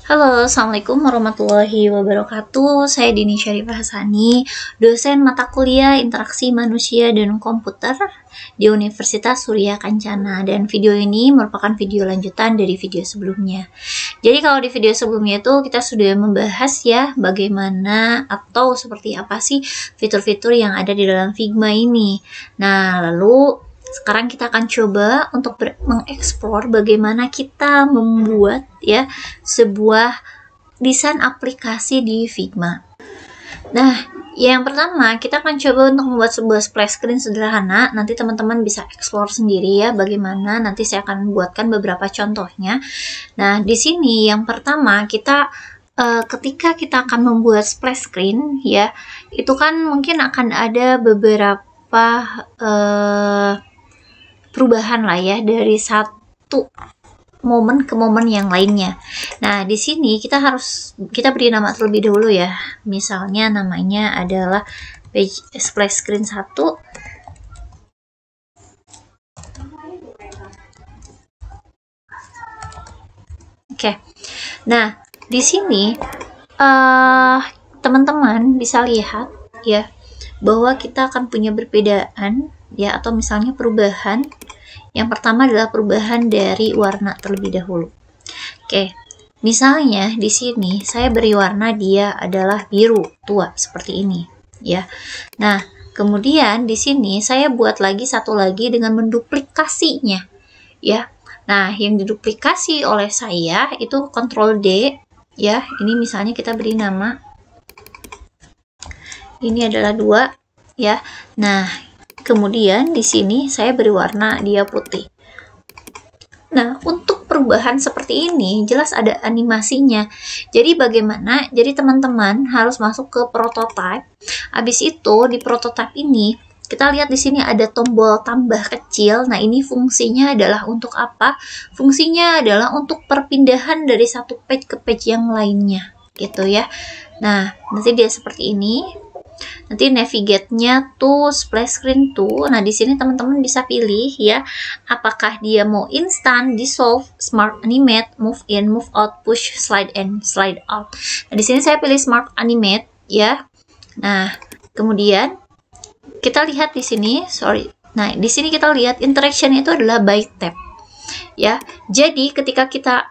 Halo, Assalamualaikum warahmatullahi wabarakatuh. Saya Dini Syarifah Hasani, dosen mata kuliah Interaksi Manusia dan Komputer di Universitas Surya Kencana. Dan video ini merupakan video lanjutan dari video sebelumnya. Jadi kalau di video sebelumnya itu kita sudah membahas ya bagaimana atau seperti apa sih fitur-fitur yang ada di dalam Figma ini. Nah, lalu sekarang kita akan coba untuk mengeksplor bagaimana kita membuat ya sebuah desain aplikasi di Figma. Nah, yang pertama kita akan coba untuk membuat sebuah splash screen sederhana. Nanti teman-teman bisa explore sendiri ya bagaimana. Nanti saya akan buatkan beberapa contohnya. Nah, di sini yang pertama kita ketika kita akan membuat splash screen ya, itu kan mungkin akan ada beberapa perubahan lah ya dari satu momen ke momen yang lainnya. Nah, di sini kita beri nama terlebih dahulu ya. Misalnya namanya adalah page splash screen 1. Oke. Nah, di sini teman-teman bisa lihat ya bahwa kita akan punya perbedaan ya, atau misalnya perubahan. Yang pertama adalah perubahan dari warna terlebih dahulu. Oke, misalnya di sini saya beri warna dia adalah biru tua seperti ini ya. Nah, kemudian di sini saya buat lagi satu lagi dengan menduplikasinya ya. Nah, yang diduplikasi oleh saya itu Ctrl D ya. Ini misalnya kita beri nama ini adalah 2 ya. Nah, kemudian di sini saya beri warna dia putih. Nah, untuk perubahan seperti ini jelas ada animasinya. Jadi bagaimana? Jadi teman-teman harus masuk ke prototype. Habis itu di prototype ini kita lihat di sini ada tombol tambah kecil. Nah, ini fungsinya adalah untuk apa? Fungsinya adalah untuk perpindahan dari satu page ke page yang lainnya, gitu ya. Nah, nanti dia seperti ini. Nanti navigate-nya tuh splash screen tuh. Nah, di sini teman-teman bisa pilih ya, apakah dia mau instant, dissolve, smart animate, move in, move out, push, slide in, slide out. Nah, di sini saya pilih smart animate ya. Nah, kemudian kita lihat di sini, Nah, di sini kita lihat interaction itu adalah by tap. Ya. Jadi ketika kita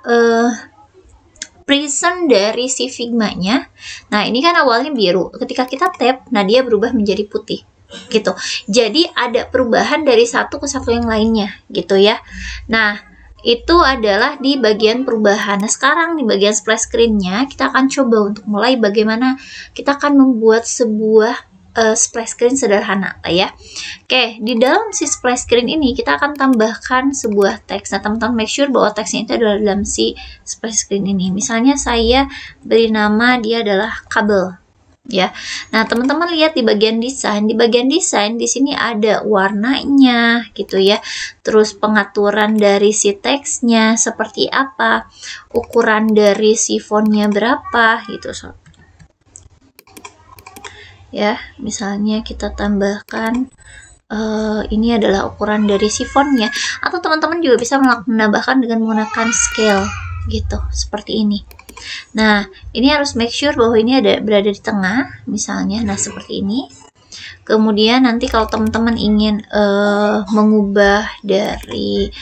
present dari si Figma-nya. Nah, ini kan awalnya biru. Ketika kita tap, nah dia berubah menjadi putih. Gitu. Jadi ada perubahan dari satu ke satu yang lainnya, gitu ya. Nah, itu adalah di bagian perubahan. Nah, sekarang di bagian splash screen-nya kita akan coba untuk mulai bagaimana kita akan membuat sebuah splash screen sederhana lah ya. Oke, di dalam si splash screen ini kita akan tambahkan sebuah teks. Nah, teman-teman make sure bahwa teksnya itu adalah dalam si splash screen ini. Misalnya saya beri nama dia adalah kabel ya. Nah, teman-teman lihat di bagian desain. Di bagian desain di sini ada warnanya gitu ya. Terus pengaturan dari si teksnya seperti apa, ukuran dari si fontnya berapa gitu sob. Ya, misalnya kita tambahkan ini adalah ukuran dari sifonnya, atau teman-teman juga bisa menambahkan dengan menggunakan scale gitu, seperti ini. Nah, ini harus make sure bahwa ini berada di tengah misalnya. Nah, seperti ini. Kemudian nanti kalau teman-teman ingin mengubah dari,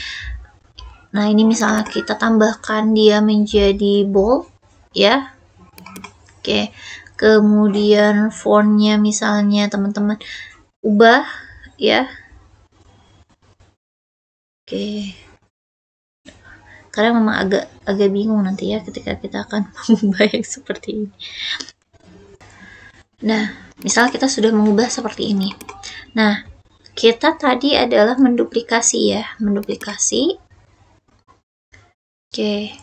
nah ini misalnya kita tambahkan dia menjadi bold ya. Oke. Kemudian fontnya misalnya teman-teman ubah ya. Oke. Karena memang agak bingung nanti ya ketika kita akan mengubah yang seperti ini. Nah, misal kita sudah mengubah seperti ini. Nah, kita tadi adalah menduplikasi ya, menduplikasi. Oke.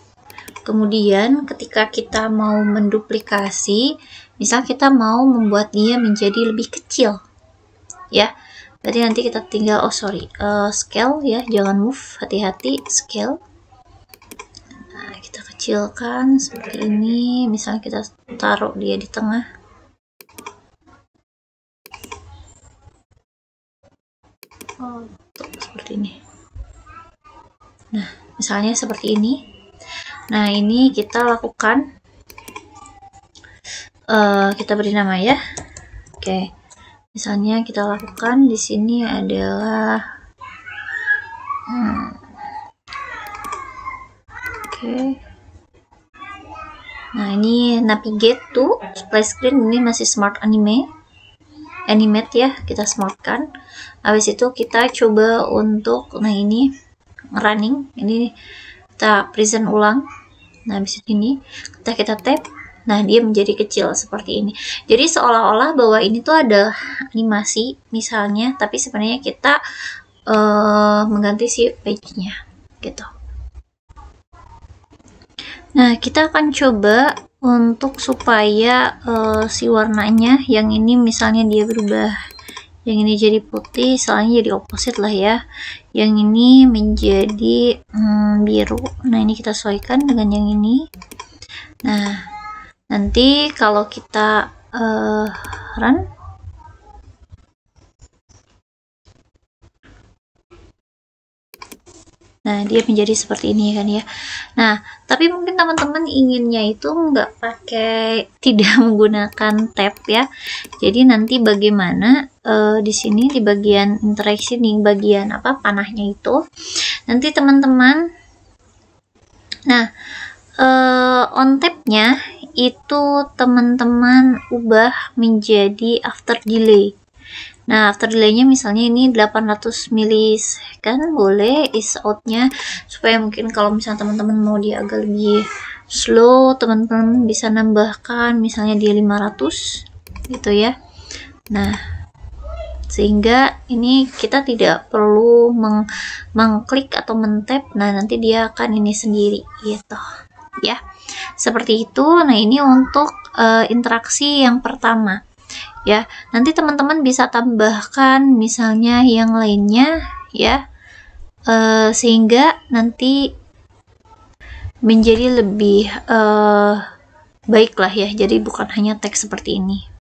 Kemudian ketika kita mau menduplikasi, misal kita mau membuat dia menjadi lebih kecil ya, berarti nanti kita tinggal scale ya, jangan move, hati-hati scale. Nah, kita kecilkan seperti ini, misalnya kita taruh dia di tengah. Seperti ini. Nah, misalnya seperti ini. Nah, ini kita lakukan, kita beri nama ya. Oke, misalnya kita lakukan di sini adalah oke. Nah, ini navigate to splash screen, ini masih smart animate ya, kita smartkan. Habis itu kita coba untuk, nah ini running, ini kita present ulang. Nah, habis ini kita tap, nah dia menjadi kecil seperti ini. Jadi seolah-olah bahwa ini tuh ada animasi misalnya, tapi sebenarnya kita mengganti si page-nya gitu. Nah, kita akan coba untuk supaya si warnanya yang ini misalnya dia berubah, yang ini jadi putih, soalnya jadi opposite lah ya, yang ini menjadi biru. Nah, ini kita sesuaikan dengan yang ini. Nah, nanti kalau kita run, nah dia menjadi seperti ini kan ya. Nah, tapi mungkin teman-teman inginnya itu nggak pakai, tidak menggunakan tab ya. Jadi nanti bagaimana di sini di bagian interaksi nih, bagian apa panahnya itu, nanti teman-teman, nah on tab-nya itu teman-teman ubah menjadi after delay. Nah, after delay-nya misalnya ini 800 milisecond, boleh is out-nya supaya mungkin kalau misalnya teman-teman mau dia agak lebih slow, teman-teman bisa nambahkan misalnya di 500 gitu ya. Nah, sehingga ini kita tidak perlu mengklik atau mentap, nah nanti dia akan ini sendiri gitu ya, seperti itu. Nah, ini untuk interaksi yang pertama ya. Nanti teman-teman bisa tambahkan misalnya yang lainnya ya, sehingga nanti menjadi lebih baik lah ya, jadi bukan hanya teks seperti ini.